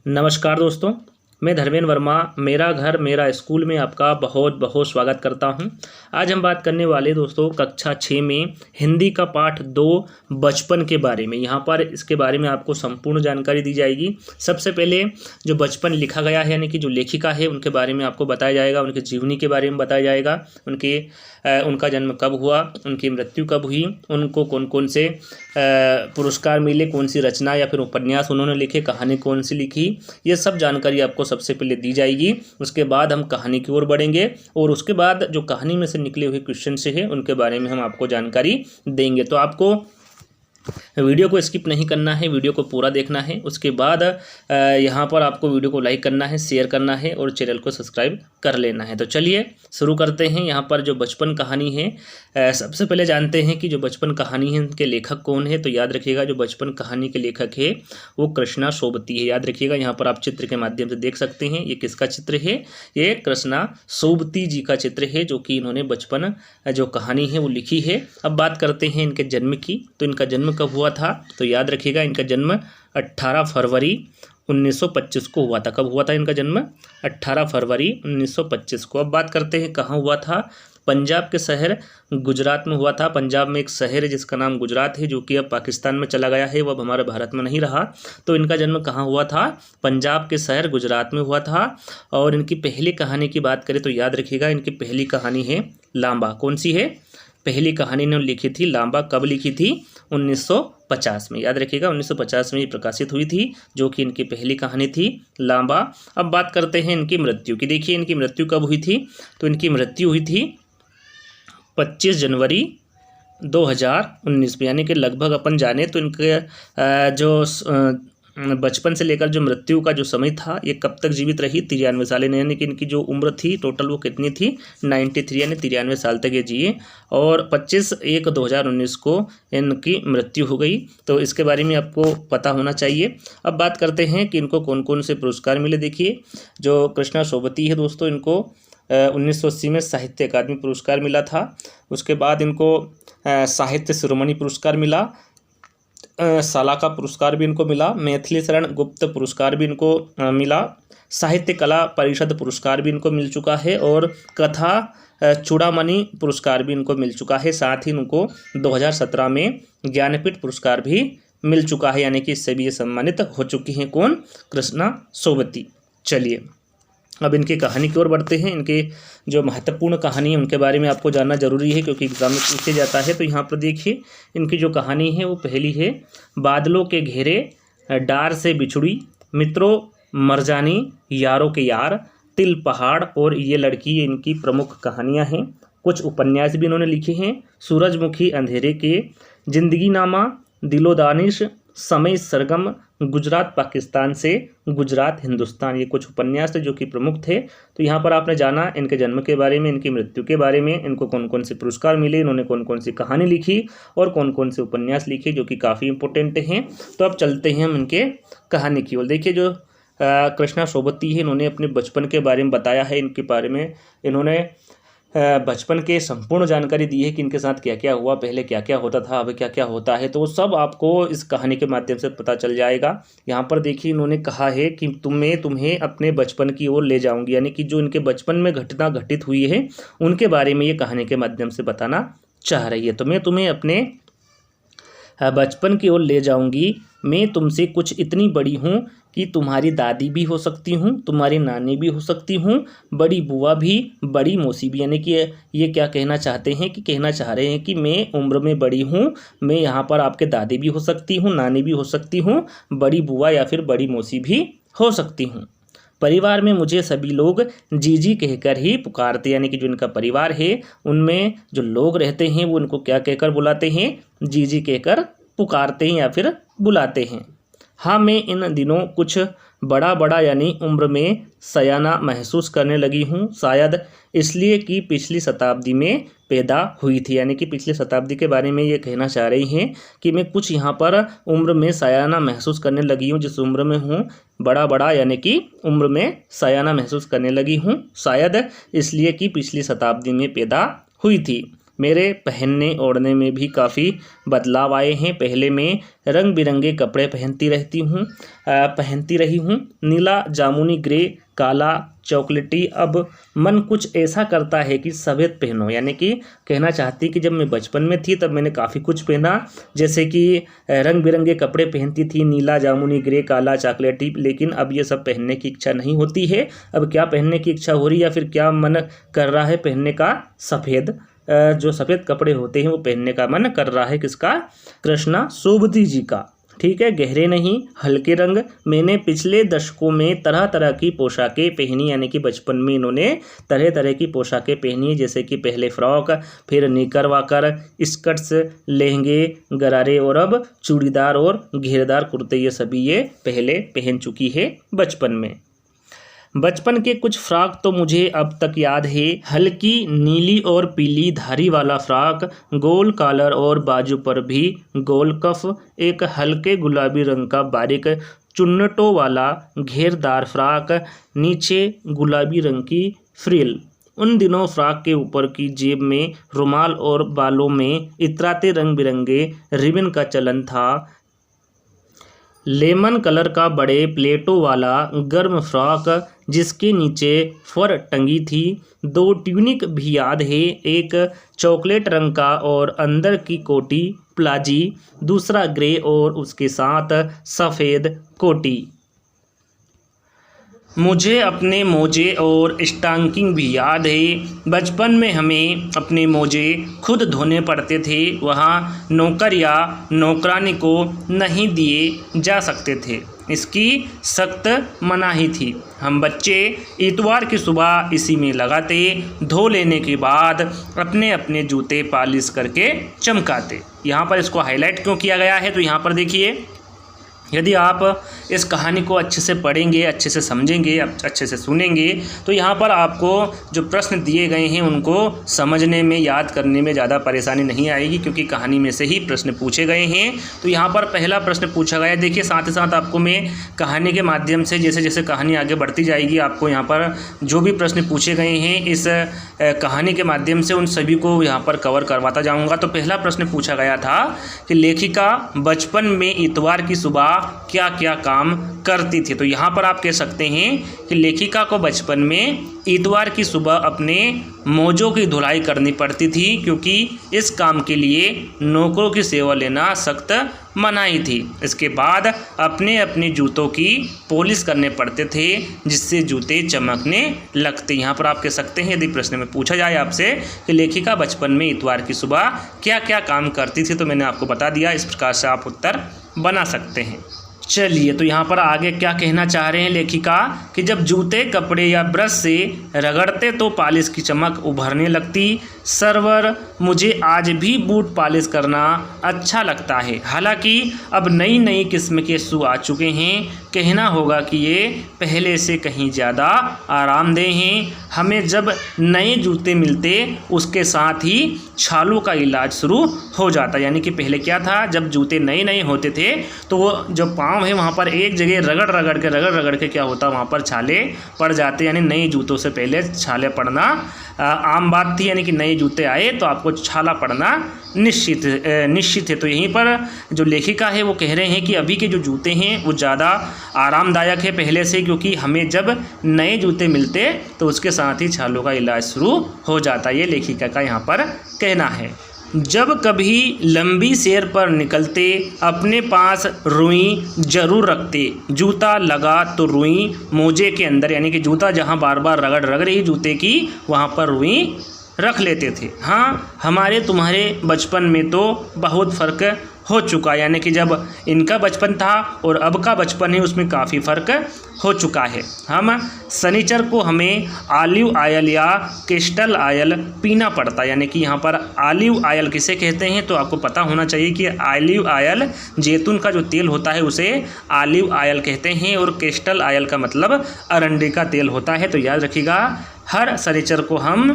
नमस्कार दोस्तों, मैं धर्मेंद्र वर्मा मेरा घर मेरा स्कूल में आपका बहुत बहुत स्वागत करता हूं। आज हम बात करने वाले दोस्तों कक्षा 6 में हिंदी का पाठ 2 बचपन के बारे में। यहाँ पर इसके बारे में आपको संपूर्ण जानकारी दी जाएगी। सबसे पहले जो बचपन लिखा गया है यानी कि जो लेखिका है उनके बारे में आपको बताया जाएगा, उनकी जीवनी के बारे में बताया जाएगा, उनका जन्म कब हुआ, उनकी मृत्यु कब हुई, उनको कौन कौन से पुरस्कार मिले, कौन सी रचना या फिर उपन्यास उन्होंने लिखे, कहानी कौन सी लिखी, ये सब जानकारी आपको सबसे पहले दी जाएगी। उसके बाद हम कहानी की ओर बढ़ेंगे और उसके बाद जो कहानी में से निकले हुए क्वेश्चन से है उनके बारे में हम आपको जानकारी देंगे। तो आपको वीडियो को स्किप नहीं करना है, वीडियो को पूरा देखना है। उसके बाद यहाँ पर आपको वीडियो को लाइक करना है, शेयर करना है और चैनल को सब्सक्राइब कर लेना है। तो चलिए शुरू करते हैं। यहाँ पर जो बचपन कहानी है, सबसे पहले जानते हैं कि जो बचपन कहानी है उनके लेखक कौन है। तो याद रखिएगा जो बचपन कहानी के लेखक है वो कृष्णा सोबती है। याद रखिएगा, यहाँ पर आप चित्र के माध्यम से देख सकते हैं ये किसका चित्र है, ये कृष्णा सोबती जी का चित्र है जो कि इन्होंने बचपन जो कहानी है वो लिखी है। अब बात करते हैं इनके जन्म की। तो इनका जन्म कब हुआ था, तो याद रखिएगा इनका जन्म 18 फरवरी 1925 को हुआ था। कब हुआ था इनका जन्म, 18 फरवरी 1925 को। अब बात करते हैं कहाँ हुआ था। पंजाब के शहर गुजरात में हुआ था। पंजाब में एक शहर है जिसका नाम गुजरात है जो कि अब पाकिस्तान में चला गया है, वो अब हमारे भारत में नहीं रहा। तो इनका जन्म कहाँ हुआ था, पंजाब के शहर गुजरात में हुआ था। और इनकी पहली कहानी की बात करें तो याद रखिएगा इनकी पहली कहानी है लांबा। कौन सी है, पहली कहानी इन्होंने लिखी थी लांबा। कब लिखी थी, 1950 में। याद रखिएगा 1950 में ये प्रकाशित हुई थी जो कि इनकी पहली कहानी थी लांबा। अब बात करते हैं इनकी मृत्यु की। देखिए इनकी मृत्यु कब हुई थी, तो इनकी मृत्यु हुई थी 25 जनवरी 2019 में। यानी कि लगभग अपन जाने तो इनके जो बचपन से लेकर जो मृत्यु का जो समय था ये कब तक जीवित रही, 93 साल। यानी कि इनकी जो उम्र थी टोटल वो कितनी थी, 93 यानी 93 साल तक ये जिए। और 25/1/2019 को इनकी मृत्यु हो गई। तो इसके बारे में आपको पता होना चाहिए। अब बात करते हैं कि इनको कौन कौन से पुरस्कार मिले। देखिए जो कृष्णा सोबती है दोस्तों, इनको 1980 में साहित्य अकादमी पुरस्कार मिला था। उसके बाद इनको साहित्य शिरोमणि पुरस्कार मिला, सालाका पुरस्कार भी इनको मिला, मैथिली शरण गुप्त पुरस्कार भी इनको मिला, साहित्य कला परिषद पुरस्कार भी इनको मिल चुका है और कथा चूड़ामणि पुरस्कार भी इनको मिल चुका है। साथ ही इनको 2017 में ज्ञानपीठ पुरस्कार भी मिल चुका है। यानी कि इससे भी ये सम्मानित हो चुकी हैं। कौन, कृष्णा सोबती। चलिए अब इनकी कहानी की ओर बढ़ते हैं। इनके जो महत्वपूर्ण कहानी है उनके बारे में आपको जानना जरूरी है क्योंकि एग्जाम में पूछे जाता है। तो यहाँ पर देखिए इनकी जो कहानी है वो पहली है बादलों के घेरे डार से बिछुड़ी, मित्रों मरजानी यारों के यार, तिल पहाड़ और ये लड़की, ये इनकी प्रमुख कहानियाँ हैं। कुछ उपन्यास भी इन्होंने लिखे हैं, सूरजमुखी अंधेरे के, जिंदगी नामा, दिलो दानिश, समय सरगम, गुजरात पाकिस्तान से गुजरात हिंदुस्तान, ये कुछ उपन्यास थे जो कि प्रमुख थे। तो यहाँ पर आपने जाना इनके जन्म के बारे में, इनकी मृत्यु के बारे में, इनको कौन कौन से पुरस्कार मिले, इन्होंने कौन कौन सी कहानी लिखी और कौन कौन से उपन्यास लिखे जो कि काफ़ी इंपॉर्टेंट हैं। तो अब चलते हैं हम इनके कहानी की ओर। देखिए जो कृष्णा सोबती है इन्होंने अपने बचपन के बारे में बताया है। इनके बारे में इन्होंने बचपन के संपूर्ण जानकारी दी है कि इनके साथ क्या क्या हुआ, पहले क्या क्या होता था, अभी क्या क्या होता है। तो वो सब आपको इस कहानी के माध्यम से पता चल जाएगा। यहाँ पर देखिए इन्होंने कहा है कि तुम्हें अपने बचपन की ओर ले जाऊंगी। यानी कि जो इनके बचपन में घटना घटित हुई है उनके बारे में ये कहानी के माध्यम से बताना चाह रही है। तो मैं तुम्हें अपने बचपन की ओर ले जाऊंगी। मैं तुमसे कुछ इतनी बड़ी हूँ कि तुम्हारी दादी भी हो सकती हूँ, तुम्हारी नानी भी हो सकती हूँ, बड़ी बुआ भी, बड़ी मौसी भी। यानी कि ये क्या कहना चाहते हैं कि कहना चाह रहे हैं कि मैं उम्र में बड़ी हूँ, मैं यहाँ पर आपके दादी भी हो सकती हूँ, नानी भी हो सकती हूँ, बड़ी बुआ या फिर बड़ी मौसी भी हो सकती हूँ। परिवार में मुझे सभी लोग जीजी कहकर ही पुकारते। यानी कि जो इनका परिवार है उनमें जो लोग रहते हैं वो इनको क्या कहकर बुलाते हैं, जीजी कहकर पुकारते हैं या फिर बुलाते हैं। हाँ मैं इन दिनों कुछ बड़ा बड़ा यानी उम्र में सयाना महसूस करने लगी हूँ, शायद इसलिए कि पिछली शताब्दी में पैदा हुई थी। यानी कि पिछली शताब्दी के बारे में ये कहना चाह रही हैं कि मैं कुछ यहाँ पर उम्र में सयाना महसूस करने लगी हूँ, जिस उम्र में हूँ बड़ा बड़ा यानी कि उम्र में सयाना महसूस करने लगी हूँ, शायद इसलिए कि पिछली शताब्दी में पैदा हुई थी। मेरे पहनने ओढ़ने में भी काफ़ी बदलाव आए हैं। पहले मैं रंग बिरंगे कपड़े पहनती रही हूँ, नीला, जामुनी, ग्रे, काला, चॉकलेटी। अब मन कुछ ऐसा करता है कि सफ़ेद पहनो, यानी कि कहना चाहती कि जब मैं बचपन में थी तब मैंने काफ़ी कुछ पहना, जैसे कि रंग बिरंगे कपड़े पहनती थी, नीला, जामुनी, ग्रे, काला, चॉकलेटी, लेकिन अब ये सब पहनने की इच्छा नहीं होती है। अब क्या पहनने की इच्छा हो रही है या फिर क्या मन कर रहा है पहनने का? सफ़ेद, जो सफ़ेद कपड़े होते हैं वो पहनने का मन कर रहा है। किसका? कृष्णा सोबती जी का। ठीक है, गहरे नहीं, हल्के रंग। मैंने पिछले दशकों में तरह तरह की पोशाकें पहनी, यानी कि बचपन में इन्होंने तरह तरह की पोशाकें पहनी, जैसे कि पहले फ्रॉक, फिर निकर वाकर, स्कर्ट्स, लहंगे, गरारे और अब चूड़ीदार और घेरदार कुर्ते। ये सभी ये पहले पहन चुकी है बचपन में। बचपन के कुछ फ्रॉक तो मुझे अब तक याद है। हल्की नीली और पीली धारी वाला फ्रॉक, गोल कॉलर और बाजू पर भी गोल कफ, एक हल्के गुलाबी रंग का बारीक चुन्नटों वाला घेरदार फ्रॉक, नीचे गुलाबी रंग की फ्रिल। उन दिनों फ्रॉक के ऊपर की जेब में रुमाल और बालों में इतराते रंग बिरंगे रिबन का चलन था। लेमन कलर का बड़े प्लेटों वाला गर्म फ्रॉक जिसके नीचे फर टंगी थी। 2 ट्यूनिक भी याद है, एक चॉकलेट रंग का और अंदर की कोटी प्लाजी, दूसरा ग्रे और उसके साथ सफ़ेद कोटी। मुझे अपने मोजे और स्टॉकिंग भी याद है। बचपन में हमें अपने मोजे खुद धोने पड़ते थे, वहाँ नौकर या नौकरानी को नहीं दिए जा सकते थे, इसकी सख्त मनाही थी। हम बच्चे इतवार की सुबह इसी में लगाते, धो लेने के बाद अपने अपने जूते पॉलिश करके चमकाते। यहाँ पर इसको हाईलाइट क्यों किया गया है? तो यहाँ पर देखिए, यदि आप इस कहानी को अच्छे से पढ़ेंगे, अच्छे से समझेंगे, अच्छे से सुनेंगे, तो यहाँ पर आपको जो प्रश्न दिए गए हैं उनको समझने में, याद करने में ज़्यादा परेशानी नहीं आएगी, क्योंकि कहानी में से ही प्रश्न पूछे गए हैं। तो यहाँ पर पहला प्रश्न पूछा गया है। देखिए, साथ ही साथ आपको मैं कहानी के माध्यम से, जैसे जैसे कहानी आगे बढ़ती जाएगी, आपको यहाँ पर जो भी प्रश्न पूछे गए हैं इस कहानी के माध्यम से उन सभी को यहाँ पर कवर करवाता जाऊँगा। तो पहला प्रश्न पूछा गया था कि लेखिका बचपन में इतवार की सुबह क्या क्या काम करती थी। तो यहाँ पर आप कह सकते हैं कि लेखिका को बचपन में इतवार की सुबह अपने मोजों की धुलाई करनी पड़ती थी, क्योंकि इस काम के लिए नौकरों की सेवा लेना सख्त मनाही थी। इसके बाद अपने अपने जूतों की पॉलिश करने पड़ते थे, जिससे जूते चमकने लगते। यहाँ पर आप कह सकते हैं, यदि प्रश्न में पूछा जाए आपसे कि लेखिका बचपन में इतवार की सुबह क्या क्या काम करती थी, तो मैंने आपको बता दिया। इस प्रकार से आप उत्तर बना सकते हैं। चलिए, तो यहाँ पर आगे क्या कहना चाह रहे हैं लेखिका कि जब जूते कपड़े या ब्रश से रगड़ते तो पॉलिश की चमक उभरने लगती। सरवर, मुझे आज भी बूट पॉलिश करना अच्छा लगता है। हालांकि अब नई नई किस्म के शू आ चुके हैं, कहना होगा कि ये पहले से कहीं ज़्यादा आरामदेह हैं। हमें जब नए जूते मिलते उसके साथ ही छालों का इलाज शुरू हो जाता। यानी कि पहले क्या था, जब जूते नए नए होते थे तो वो जो पाँव है वहाँ पर एक जगह रगड़ रगड़ के क्या होता, वहाँ पर छाले पड़ जाते। यानी नए जूतों से पहले छाले पड़ना आम बात थी, यानी कि नए जूते आए तो आपको छाला पड़ना निश्चित है। तो यहीं पर जो लेखिका है वो कह रहे हैं कि अभी के जो जूते हैं वो ज़्यादा आरामदायक है पहले से, क्योंकि हमें जब नए जूते मिलते तो उसके साथ ही छालों का इलाज शुरू हो जाता। ये लेखिका का यहाँ पर कहना है। जब कभी लंबी सैर पर निकलते अपने पास रुई जरूर रखते। जूता लगा तो रुई मोजे के अंदर, यानी कि जूता जहाँ बार बार रगड़ रही जूते की, वहाँ पर रुई रख लेते थे। हाँ, हमारे तुम्हारे बचपन में तो बहुत फ़र्क हो चुका, यानी कि जब इनका बचपन था और अब का बचपन है उसमें काफ़ी फ़र्क हो चुका है। हम शनिचर को हमें ऑलिव ऑयल या कैस्टर ऑयल पीना पड़ता, यानी कि यहाँ पर ऑलिव ऑयल किसे कहते हैं तो आपको पता होना चाहिए कि ऑलिव ऑयल जैतून का जो तेल होता है उसे ऑलिव ऑयल कहते हैं, और कैस्टर ऑयल का मतलब अरंडी का तेल होता है। तो याद रखिएगा, हर शनिचर को हम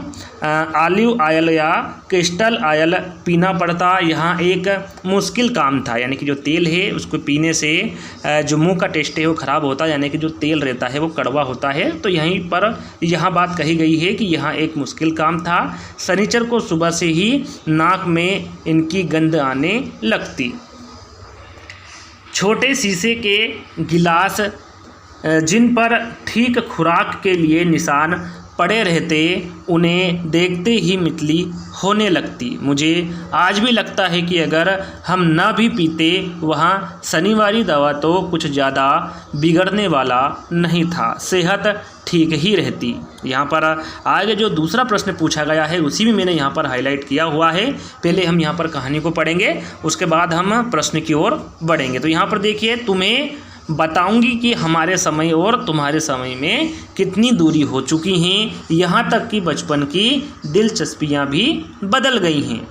ऑलिव ऑयल या क्रिस्टल ऑयल पीना पड़ता। यहाँ एक मुश्किल काम था, यानी कि जो तेल है उसको पीने से जो मुंह का टेस्ट है वो ख़राब होता है, यानी कि जो तेल रहता है वो कड़वा होता है। तो यहीं पर यहाँ बात कही गई है कि यहाँ एक मुश्किल काम था। शनिचर को सुबह से ही नाक में इनकी गंध आने लगती। छोटे शीशे के गिलास जिन पर ठीक खुराक के लिए निशान पड़े रहते, उन्हें देखते ही मितली होने लगती। मुझे आज भी लगता है कि अगर हम ना भी पीते वहाँ शनिवारी दवा तो कुछ ज़्यादा बिगड़ने वाला नहीं था, सेहत ठीक ही रहती। यहाँ पर आगे जो दूसरा प्रश्न पूछा गया है उसी में मैंने यहाँ पर हाईलाइट किया हुआ है। पहले हम यहाँ पर कहानी को पढ़ेंगे, उसके बाद हम प्रश्न की ओर बढ़ेंगे। तो यहाँ पर देखिए, तुम्हें बताऊंगी कि हमारे समय और तुम्हारे समय में कितनी दूरी हो चुकी हैं, यहाँ तक कि बचपन की दिलचस्पियाँ भी बदल गई हैं।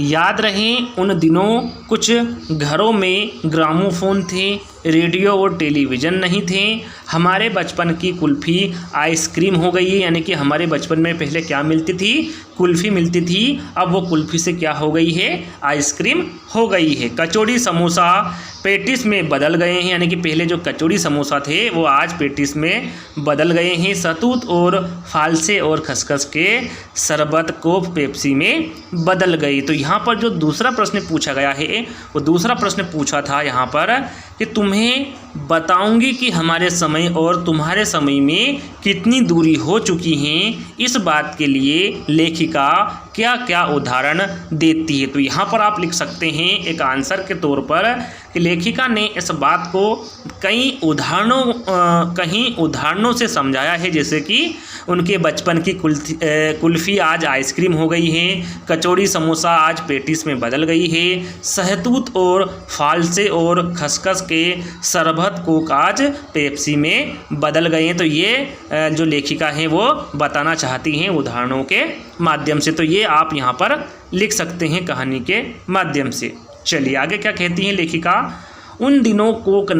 याद रहें उन दिनों कुछ घरों में ग्रामोफोन थे, रेडियो और टेलीविज़न नहीं थे। हमारे बचपन की कुल्फ़ी आइसक्रीम हो गई है, यानी कि हमारे बचपन में पहले क्या मिलती थी, कुल्फ़ी मिलती थी, अब वो कुल्फ़ी से क्या हो गई है, आइसक्रीम हो गई है। कचौड़ी समोसा पेटिस में बदल गए हैं, यानी कि पहले जो कचौड़ी समोसा थे वो आज पेटिस में बदल गए हैं। सतूत और फालसे और खसखस के शरबत को पेप्सी में बदल गई। तो यहाँ पर जो दूसरा प्रश्न पूछा गया है वो दूसरा प्रश्न पूछा था यहाँ पर कि तुम्हें बताऊंगी कि हमारे समय और तुम्हारे समय में कितनी दूरी हो चुकी हैं। इस बात के लिए लेखिका क्या क्या उदाहरण देती है। तो यहाँ पर आप लिख सकते हैं एक आंसर के तौर पर कि लेखिका ने इस बात को कई उदाहरणों से समझाया है, जैसे कि उनके बचपन की कुल्फ़ी आज आइसक्रीम हो गई है, कचौड़ी समोसा आज पेटिस में बदल गई है, सहतूत और फालसे और खसखस के शरबत कोक आज पेप्सी में बदल गए हैं। तो ये जो लेखिका हैं वो बताना चाहती हैं उदाहरणों के माध्यम से। तो ये आप यहाँ पर लिख सकते हैं कहानी के माध्यम से। चलिए आगे क्या कहती हैं लेखिका। उन दिनों कोक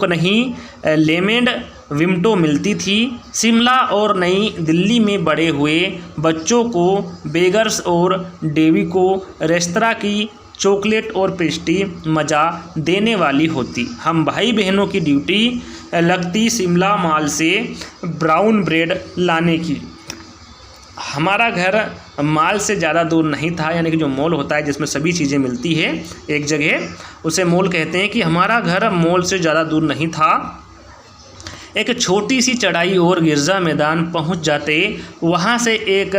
नहीं लेमेंड विम्टो मिलती थी। शिमला और नई दिल्ली में बड़े हुए बच्चों को बेगर्स और डेवी को रेस्तरां की चॉकलेट और पेस्ट्री मज़ा देने वाली होती। हम भाई बहनों की ड्यूटी लगती शिमला मॉल से ब्राउन ब्रेड लाने की। हमारा घर मॉल से ज़्यादा दूर नहीं था, यानी कि जो मॉल होता है जिसमें सभी चीज़ें मिलती है एक जगह, उसे मॉल कहते हैं, कि हमारा घर मॉल से ज़्यादा दूर नहीं था। एक छोटी सी चढ़ाई और गिरजा मैदान पहुंच जाते, वहां से एक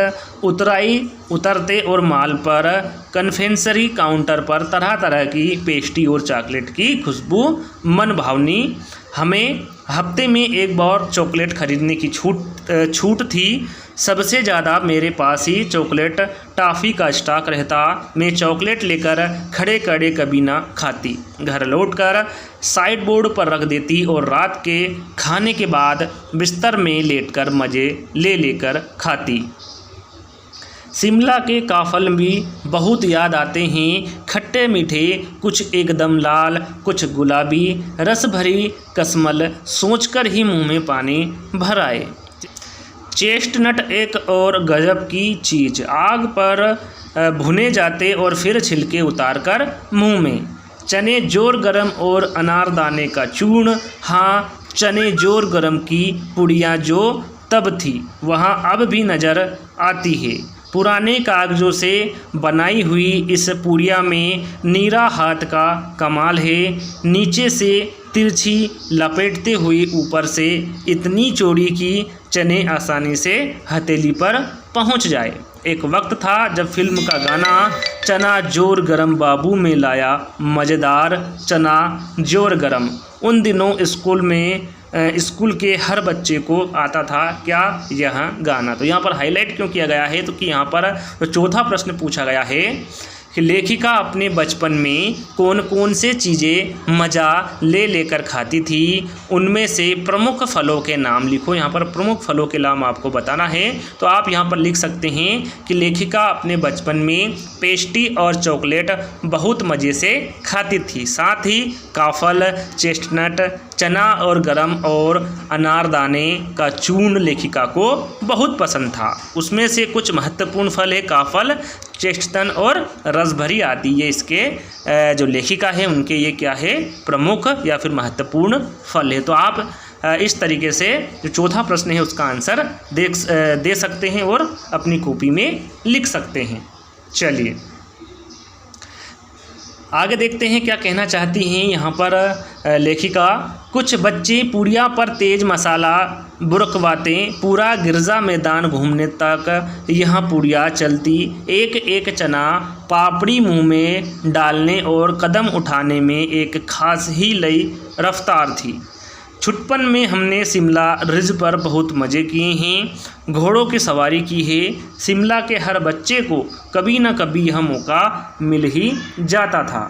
उतरते और मॉल पर कन्फेक्शनरी काउंटर पर तरह तरह की पेस्ट्री और चॉकलेट की खुशबू मन भावनी। हमें हफ्ते में एक बार चॉकलेट खरीदने की छूट थी। सबसे ज़्यादा मेरे पास ही चॉकलेट टॉफ़ी का स्टॉक रहता। मैं चॉकलेट लेकर खड़े कभी ना खाती, घर लौटकर साइड बोर्ड पर रख देती और रात के खाने के बाद बिस्तर में लेटकर मज़े लेकर खाती। शिमला के काफल भी बहुत याद आते हैं, खट्टे मीठे, कुछ एकदम लाल, कुछ गुलाबी, रस भरी कसमल सोचकर ही मुंह में पानी भर आए। चेस्टनट एक और गजब की चीज़, आग पर भुने जाते और फिर छिलके उतारकर मुंह में। चने जोर गरम और अनारदाने का चूर्ण, हाँ चने जोर गरम की पुड़ियाँ जो तब थी वहाँ अब भी नज़र आती है। पुराने कागज़ों से बनाई हुई इस पुड़िया में नीरा हाथ का कमाल है। नीचे से तिरछी लपेटते हुए ऊपर से इतनी चौड़ी कि चने आसानी से हथेली पर पहुंच जाए। एक वक्त था जब फिल्म का गाना चना जोर गरम बाबू में लाया मज़ेदार चना जोर गरम, उन दिनों स्कूल के हर बच्चे को आता था क्या यह गाना। तो यहाँ पर हाईलाइट क्यों किया गया है, तो कि यहाँ पर चौथा प्रश्न पूछा गया है कि लेखिका अपने बचपन में कौन कौन से चीज़ें मज़ा ले लेकर खाती थी, उनमें से प्रमुख फलों के नाम लिखो। यहाँ पर प्रमुख फलों के नाम आपको बताना है, तो आप यहाँ पर लिख सकते हैं कि लेखिका अपने बचपन में पेस्ट्री और चॉकलेट बहुत मज़े से खाती थी। साथ ही काफल, चेस्टनट, चना और गरम और अनारदाने का चूर्ण लेखिका को बहुत पसंद था। उसमें से कुछ महत्वपूर्ण फल है काफल, चेस्टनट और रसभरी आदि। ये इसके जो लेखिका है उनके ये क्या है, प्रमुख या फिर महत्वपूर्ण फल है। तो आप इस तरीके से जो चौथा प्रश्न है उसका आंसर दे सकते हैं और अपनी कॉपी में लिख सकते हैं। चलिए आगे देखते हैं क्या कहना चाहती हैं यहाँ पर लेखिका। कुछ बच्चे पूरिया पर तेज मसाला बुरकवाते, पूरा गिरजा मैदान घूमने तक यहाँ पूरिया चलती, एक एक चना पापड़ी मुंह में डालने और कदम उठाने में एक खास ही लई रफ्तार थी। छुटपन में हमने शिमला रिज पर बहुत मज़े किए हैं, घोड़ों की सवारी की है। शिमला के हर बच्चे को कभी न कभी यह मौका मिल ही जाता था।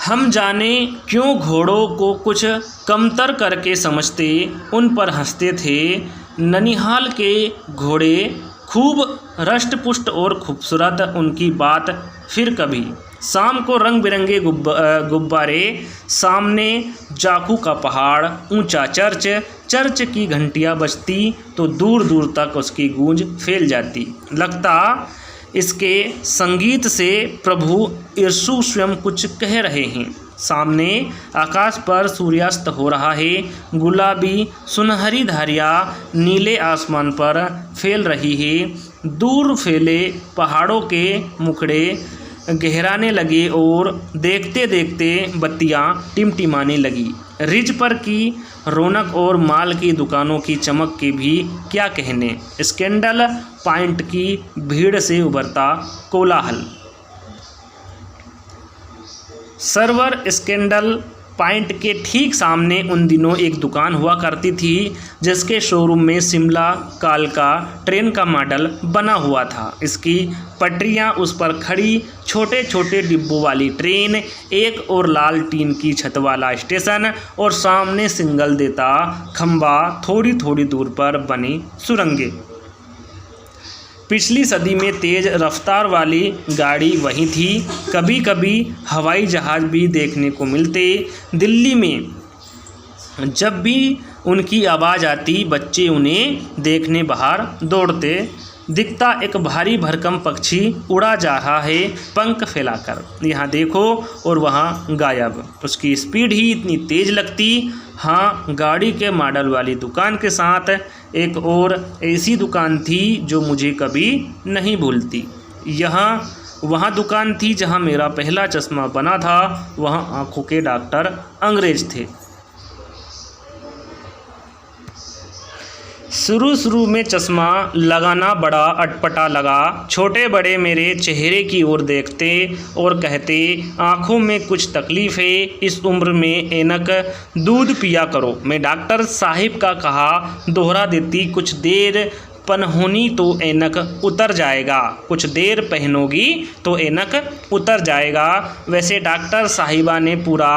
हम जाने क्यों घोड़ों को कुछ कमतर करके समझते, उन पर हंसते थे। ननिहाल के घोड़े खूब रष्टपुष्ट और खूबसूरत, उनकी बात फिर कभी। शाम को रंग बिरंगे गुब्बारे, सामने जाखू का पहाड़, ऊंचा चर्च, चर्च की घंटियां बजती तो दूर दूर तक उसकी गूंज फैल जाती। लगता इसके संगीत से प्रभु यीशु स्वयं कुछ कह रहे हैं। सामने आकाश पर सूर्यास्त हो रहा है, गुलाबी सुनहरी धारियाँ नीले आसमान पर फैल रही है। दूर फैले पहाड़ों के मुखड़े गहराने लगे और देखते देखते बत्तियां टिमटिमाने लगी। रिज पर की रौनक और माल की दुकानों की चमक के भी क्या कहने। स्कैंडल पॉइंट की भीड़ से उभरता कोलाहल। सर्वर स्कैंडल पॉइंट के ठीक सामने उन दिनों एक दुकान हुआ करती थी जिसके शोरूम में शिमला कालका ट्रेन का मॉडल बना हुआ था। इसकी पटरियां, उस पर खड़ी छोटे छोटे डिब्बों वाली ट्रेन, एक और लाल टीन की छत वाला स्टेशन और सामने सिंगल देता खंबा, थोड़ी थोड़ी दूर पर बनी सुरंगें। पिछली सदी में तेज़ रफ्तार वाली गाड़ी वही थी। कभी कभी हवाई जहाज़ भी देखने को मिलते। दिल्ली में जब भी उनकी आवाज़ आती, बच्चे उन्हें देखने बाहर दौड़ते। दिखता एक भारी भरकम पक्षी उड़ा जा रहा है पंख फैलाकर, यहाँ देखो और वहाँ गायब। उसकी स्पीड ही इतनी तेज़ लगती। हाँ, गाड़ी के मॉडल वाली दुकान के साथ एक और ऐसी दुकान थी जो मुझे कभी नहीं भूलती। वहाँ दुकान थी जहाँ मेरा पहला चश्मा बना था। वहाँ आँखों के डॉक्टर अंग्रेज थे। शुरू में चश्मा लगाना बड़ा अटपटा लगा। छोटे बड़े मेरे चेहरे की ओर देखते और कहते, आँखों में कुछ तकलीफ़ है, इस उम्र में ऐनक दूध पिया करो। मैं डॉक्टर साहिब का कहा दोहरा देती, कुछ देर पहनोगी तो ऐनक उतर जाएगा, कुछ देर पहनोगी तो ऐनक उतर जाएगा। वैसे डॉक्टर साहिबा ने पूरा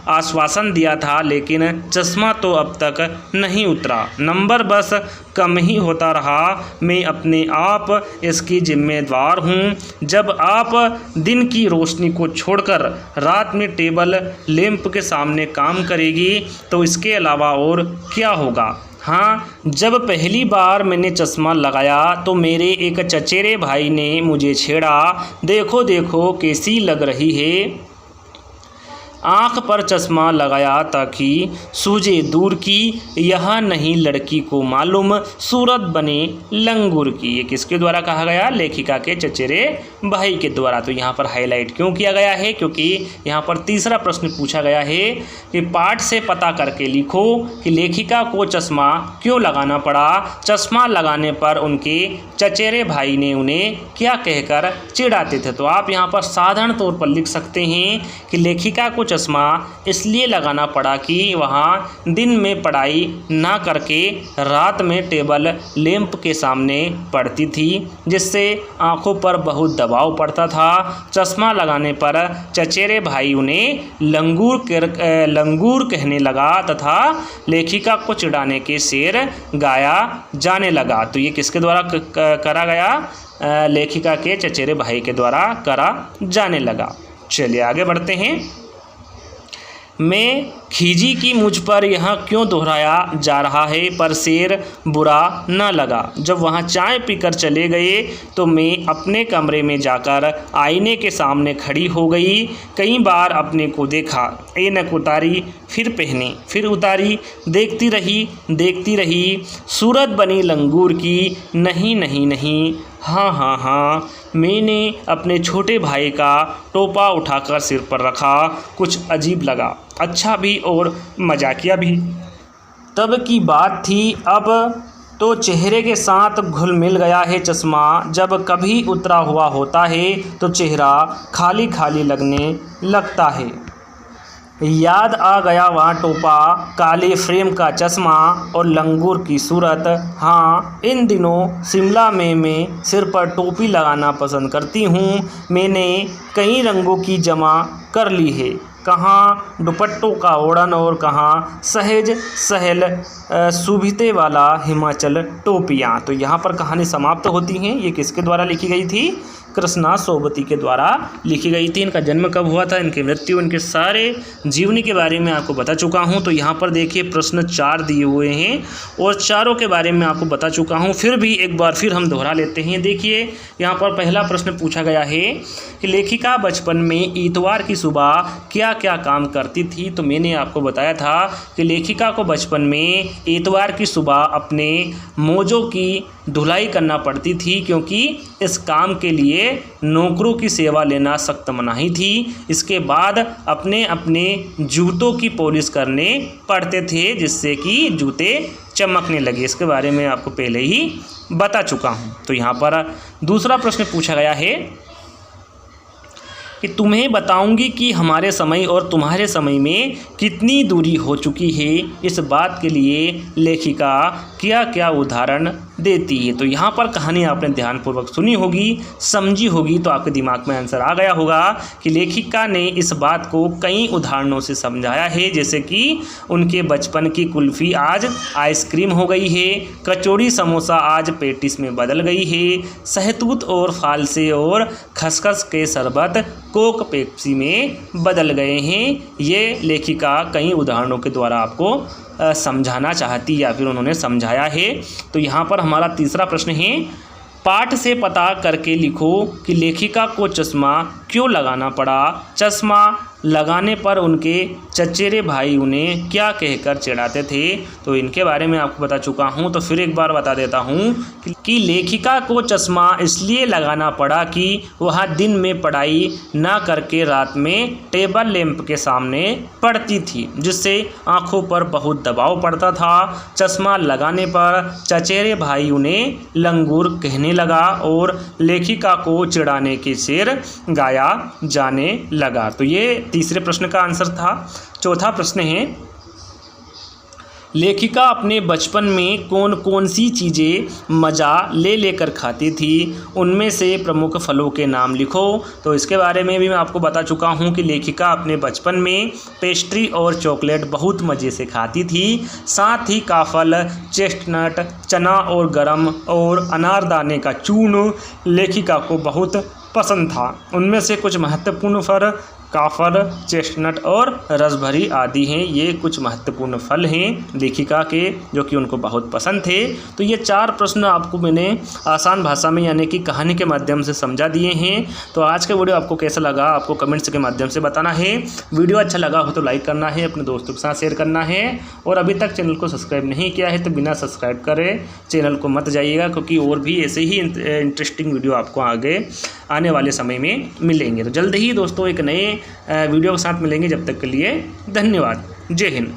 आश्वासन दिया था, लेकिन चश्मा तो अब तक नहीं उतरा। नंबर बस कम ही होता रहा। मैं अपने आप इसकी जिम्मेदार हूँ। जब आप दिन की रोशनी को छोड़कर रात में टेबल लैंप के सामने काम करेगी तो इसके अलावा और क्या होगा। हाँ, जब पहली बार मैंने चश्मा लगाया तो मेरे एक चचेरे भाई ने मुझे छेड़ा, देखो देखो कैसी लग रही है। आँख पर चश्मा लगाया ताकि सूझे दूर की, यहाँ नहीं लड़की को मालूम सूरत बने लंगूर की। ये किसके द्वारा कहा गया? लेखिका के चचेरे भाई के द्वारा। तो यहाँ पर हाईलाइट क्यों किया गया है? क्योंकि यहाँ पर तीसरा प्रश्न पूछा गया है कि पाठ से पता करके लिखो कि लेखिका को चश्मा क्यों लगाना पड़ा। चश्मा लगाने पर उनके चचेरे भाई ने उन्हें क्या कहकर चिढ़ाते थे। तो आप यहाँ पर साधारण तौर पर लिख सकते हैं कि लेखिका को चश्मा इसलिए लगाना पड़ा कि वहाँ दिन में पढ़ाई ना करके रात में टेबल लैंप के सामने पढ़ती थी, जिससे आंखों पर बहुत दबाव पड़ता था। चश्मा लगाने पर चचेरे भाई उन्हें लंगूर कहने लगा तथा लेखिका को चिढ़ाने के शेर गाया जाने लगा। तो ये किसके द्वारा करा गया? लेखिका के चचेरे भाई के द्वारा करा जाने लगा। चलिए आगे बढ़ते हैं। मैं खीजी कि मुझ पर यह क्यों दोहराया जा रहा है, पर शेर बुरा न लगा। जब वहाँ चाय पीकर चले गए तो मैं अपने कमरे में जाकर आईने के सामने खड़ी हो गई। कई बार अपने को देखा, ऐनक उतारी, फिर पहनी, फिर उतारी, देखती रही। सूरत बनी लंगूर की, नहीं नहीं नहीं, हाँ हाँ हाँ। मैंने अपने छोटे भाई का टोपा उठाकर सिर पर रखा। कुछ अजीब लगा, अच्छा भी और मजाकिया भी। तब की बात थी, अब तो चेहरे के साथ घुल मिल गया है चश्मा। जब कभी उतरा हुआ होता है तो चेहरा खाली खाली लगने लगता है। याद आ गया वहाँ टोपा, काले फ्रेम का चश्मा और लंगूर की सूरत। हाँ, इन दिनों शिमला में मैं सिर पर टोपी लगाना पसंद करती हूँ। मैंने कई रंगों की जमा कर ली है, कहाँ दुपट्टों का ओढ़न और कहाँ सहज सहल सुभिते वाला हिमाचल टोपियाँ। तो यहाँ पर कहानी समाप्त होती हैं। ये किसके द्वारा लिखी गई थी? कृष्णा सोबती के द्वारा लिखी गई थी। इनका जन्म कब हुआ था, इनकी मृत्यु, इनके सारे जीवनी के बारे में आपको बता चुका हूं। तो यहाँ पर देखिए प्रश्न 4 दिए हुए हैं और चारों के बारे में आपको बता चुका हूं। फिर भी एक बार फिर हम दोहरा लेते हैं। देखिए यहाँ पर पहला प्रश्न पूछा गया है कि लेखिका बचपन में इतवार की सुबह क्या क्या काम करती थी। तो मैंने आपको बताया था कि लेखिका को बचपन में इतवार की सुबह अपने मोजों की धुलाई करना पड़ती थी, क्योंकि इस काम के लिए नौकरों की सेवा लेना सख्त मनाही थी। इसके बाद अपने अपने जूतों की पॉलिश करने पड़ते थे, जिससे कि जूते चमकने लगे। इसके बारे में आपको पहले ही बता चुका हूँ। तो यहाँ पर दूसरा प्रश्न पूछा गया है कि तुम्हें बताऊंगी कि हमारे समय और तुम्हारे समय में कितनी दूरी हो चुकी है। इस बात के लिए लेखिका क्या क्या उदाहरण देती है। तो यहाँ पर कहानी आपने ध्यानपूर्वक सुनी होगी, समझी होगी, तो आपके दिमाग में आंसर आ गया होगा कि लेखिका ने इस बात को कई उदाहरणों से समझाया है। जैसे कि उनके बचपन की कुल्फ़ी आज आइसक्रीम हो गई है, कचौड़ी समोसा आज पेटिस में बदल गई है, सहतूत और फालसे और खसखस के शरबत कोक पेप्सी में बदल गए हैं। ये लेखिका कई उदाहरणों के द्वारा आपको समझाना चाहती या फिर उन्होंने समझाया है। तो यहाँ पर हमारा तीसरा प्रश्न है, पाठ से पता करके लिखो कि लेखिका को चश्मा क्यों लगाना पड़ा। चश्मा लगाने पर उनके चचेरे भाई उन्हें क्या कहकर चिढ़ाते थे। तो इनके बारे में आपको बता चुका हूँ। तो फिर एक बार बता देता हूँ कि लेखिका को चश्मा इसलिए लगाना पड़ा कि वह दिन में पढ़ाई ना करके रात में टेबल लैंप के सामने पढ़ती थी, जिससे आंखों पर बहुत दबाव पड़ता था। चश्मा लगाने पर चचेरे भाई उन्हें लंगूर कहने लगा और लेखिका को चिढ़ाने के शेर गाया जाने लगा। तो ये तीसरे प्रश्न का आंसर था। चौथा प्रश्न है, लेखिका अपने बचपन में कौन कौन सी चीज़ें मज़ा ले लेकर खाती थी, उनमें से प्रमुख फलों के नाम लिखो। तो इसके बारे में भी मैं आपको बता चुका हूँ कि लेखिका अपने बचपन में पेस्ट्री और चॉकलेट बहुत मज़े से खाती थी। साथ ही काफल, चेस्टनट, चना और गरम और अनारदाने का चूर्ण लेखिका को बहुत पसंद था। उनमें से कुछ महत्वपूर्ण फल काफल, चेस्टनट और रसभरी आदि हैं। ये कुछ महत्वपूर्ण फल हैं लेखिका के, जो कि उनको बहुत पसंद थे। तो ये 4 प्रश्न आपको मैंने आसान भाषा में यानी कि कहानी के माध्यम से समझा दिए हैं। तो आज का वीडियो आपको कैसा लगा, आपको कमेंट्स के माध्यम से बताना है। वीडियो अच्छा लगा हो तो लाइक करना है, अपने दोस्तों के साथ शेयर करना है, और अभी तक चैनल को सब्सक्राइब नहीं किया है तो बिना सब्सक्राइब करे चैनल को मत जाइएगा, क्योंकि और भी ऐसे ही इंटरेस्टिंग वीडियो आपको आगे आने वाले समय में मिलेंगे। तो जल्द ही दोस्तों एक नए वीडियो के साथ मिलेंगे। जब तक के लिए धन्यवाद। जय हिंद।